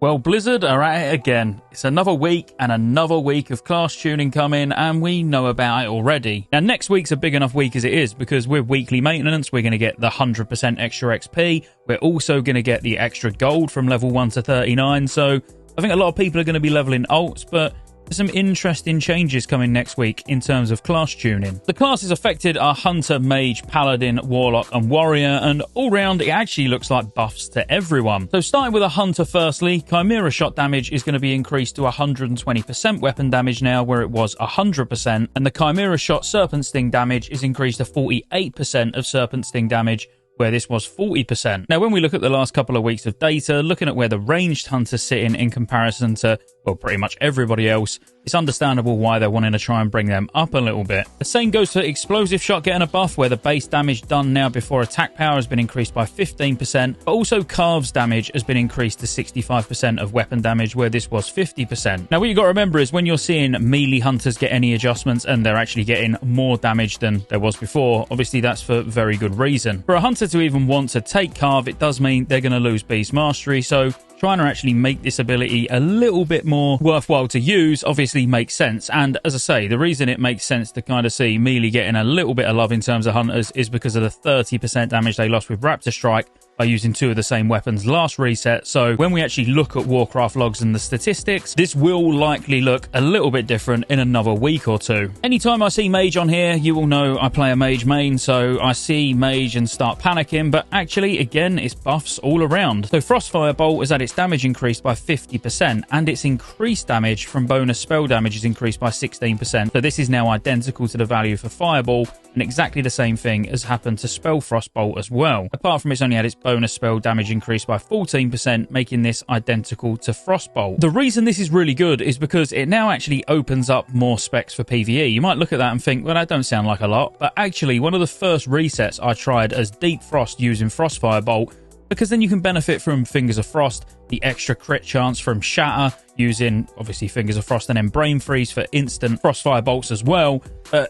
Well, Blizzard are at it again. It's another week and another week of class tuning coming, and we know about it already. Now, next week's a big enough week as it is, because with weekly maintenance, we're going to get the 100% extra XP. We're also going to get the extra gold from level 1 to 39, so I think a lot of people are going to be leveling alts, but there's some interesting changes coming next week in terms of class tuning. The classes affected are Hunter, Mage, Paladin, Warlock and Warrior, and all round it actually looks like buffs to everyone. So starting with a Hunter firstly, Chimera shot damage is going to be increased to 120% weapon damage now, where it was 100%, and the Chimera shot Serpent Sting damage is increased to 48% of Serpent Sting damage, where this was 40%. Now, when we look at the last couple of weeks of data, looking at where the ranged hunters sit in comparison to, well, pretty much everybody else, it's understandable why they're wanting to try and bring them up a little bit. The same goes for explosive shot getting a buff, where the base damage done now before attack power has been increased by 15%, but also Carves damage has been increased to 65% of weapon damage, where this was 50%. Now, what you got to remember is when you're seeing melee hunters get any adjustments and they're actually getting more damage than there was before, obviously that's for very good reason. For a hunter to even want to take Carve, it does mean they're going to lose Beast Mastery, so trying to actually make this ability a little bit more worthwhile to use obviously makes sense. And as I say, the reason it makes sense to kind of see melee getting a little bit of love in terms of hunters is because of the 30% damage they lost with Raptor Strike by using two of the same weapons last reset. So when we actually look at Warcraft logs and the statistics, this will likely look a little bit different in another week or two. Anytime I see Mage on here, you will know I play a Mage main, so I see Mage and start panicking, but actually, again, it's buffs all around. So Frostfire Bolt has had its damage increased by 50%, and its increased damage from bonus spell damage is increased by 16%. So this is now identical to the value for Fireball, and exactly the same thing has happened to Spell Frostbolt as well. Apart from it's only had its bonus spell damage increased by 14%, making this identical to Frostbolt. The reason this is really good is because it now actually opens up more specs for PvE. You might look at that and think, well, that don't sound like a lot, but actually one of the first resets I tried as Deep Frost using Frostfire Bolt, because then you can benefit from Fingers of Frost, the extra crit chance from Shatter, using obviously Fingers of Frost, and then Brain Freeze for instant Frostfire bolts as well.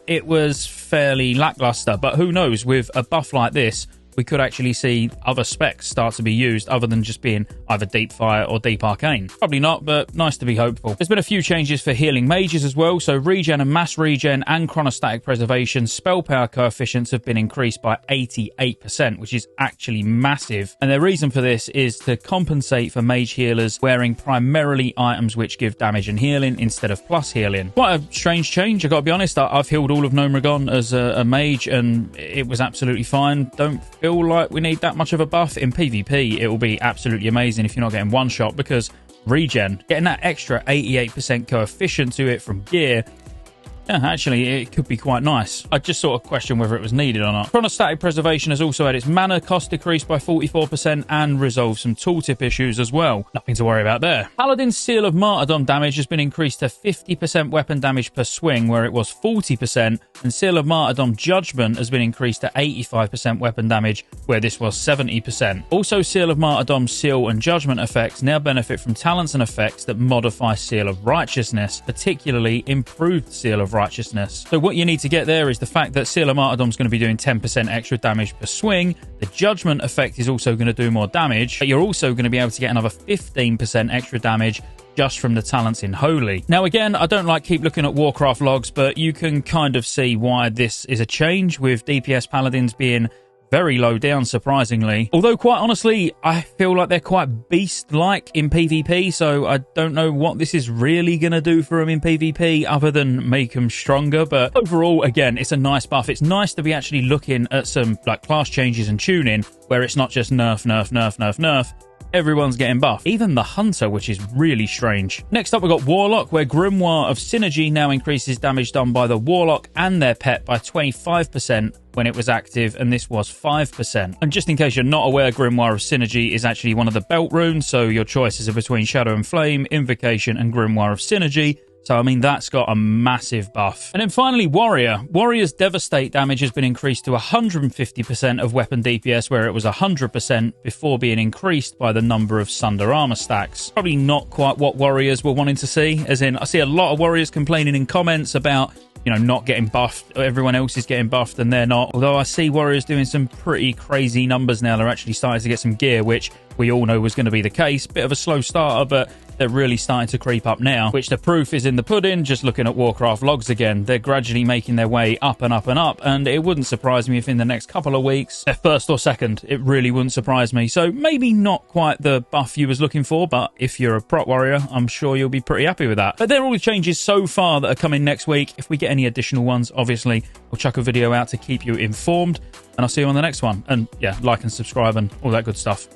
It was fairly lackluster, but who knows, with a buff like this, we could actually see other specs start to be used other than just being either Deep Fire or Deep Arcane. Probably not, but nice to be hopeful. There's been a few changes for healing mages as well, so regen and mass regen and chronostatic preservation spell power coefficients have been increased by 88%, which is actually massive. And the reason for this is to compensate for mage healers wearing primarily items which give damage and healing instead of plus healing. Quite a strange change, I gotta be honest. I've healed all of Gnomeregan as a mage and it was absolutely fine. Don't feel like we need that much of a buff. In PvP, it will be absolutely amazing if you're not getting one shot, because regen, getting that extra 88% coefficient to it from gear, actually, it could be quite nice. I just sort of question whether it was needed or not. Chronostatic preservation has also had its mana cost decreased by 44% and resolved some tooltip issues as well. Nothing to worry about there. Paladin's Seal of Martyrdom damage has been increased to 50% weapon damage per swing, where it was 40%, and Seal of Martyrdom Judgment has been increased to 85% weapon damage, where this was 70%. Also, Seal of Martyrdom Seal and Judgment effects now benefit from talents and effects that modify Seal of Righteousness, particularly improved Seal of Righteousness. So what you need to get there is the fact that Seal of Martyrdom is going to be doing 10% extra damage per swing. The Judgment effect is also going to do more damage, but you're also going to be able to get another 15% extra damage just from the talents in Holy. Now again, I don't like keep looking at Warcraft logs, but you can kind of see why this is a change, with DPS Paladins being very low down, surprisingly. Although, quite honestly, I feel like they're quite beast-like in PvP, so I don't know what this is really going to do for them in PvP, other than make them stronger. But overall, again, it's a nice buff. It's nice to be actually looking at some like class changes and tuning, where it's not just nerf, nerf, nerf, nerf, nerf. Everyone's getting buffed, even the Hunter, which is really strange. Next up, we've got Warlock, where Grimoire of Synergy now increases damage done by the Warlock and their pet by 25% when it was active, and this was 5%. And just in case you're not aware, Grimoire of Synergy is actually one of the belt runes, so your choices are between Shadow and Flame, Invocation, and Grimoire of Synergy. So, I mean, that's got a massive buff. And then finally, Warrior. Warrior's Devastate damage has been increased to 150% of weapon DPS, where it was 100% before being increased by the number of Sunder armor stacks. Probably not quite what Warriors were wanting to see, as in, I see a lot of Warriors complaining in comments about you know, not getting buffed. Everyone else is getting buffed and they're not. Although I see Warriors doing some pretty crazy numbers now. They're actually starting to get some gear, which we all know was going to be the case. Bit of a slow starter, but they're really starting to creep up now, which the proof is in the pudding. Just looking at Warcraft logs again, they're gradually making their way up and up and up, and it wouldn't surprise me if in the next couple of weeks they're first or second. It really wouldn't surprise me. So maybe not quite the buff you was looking for, but if you're a prot warrior, I'm sure you'll be pretty happy with that. But they're all the changes so far that are coming next week. If we get any additional ones, obviously we'll chuck a video out to keep you informed, and I'll see you on the next one. And yeah, like and subscribe and all that good stuff.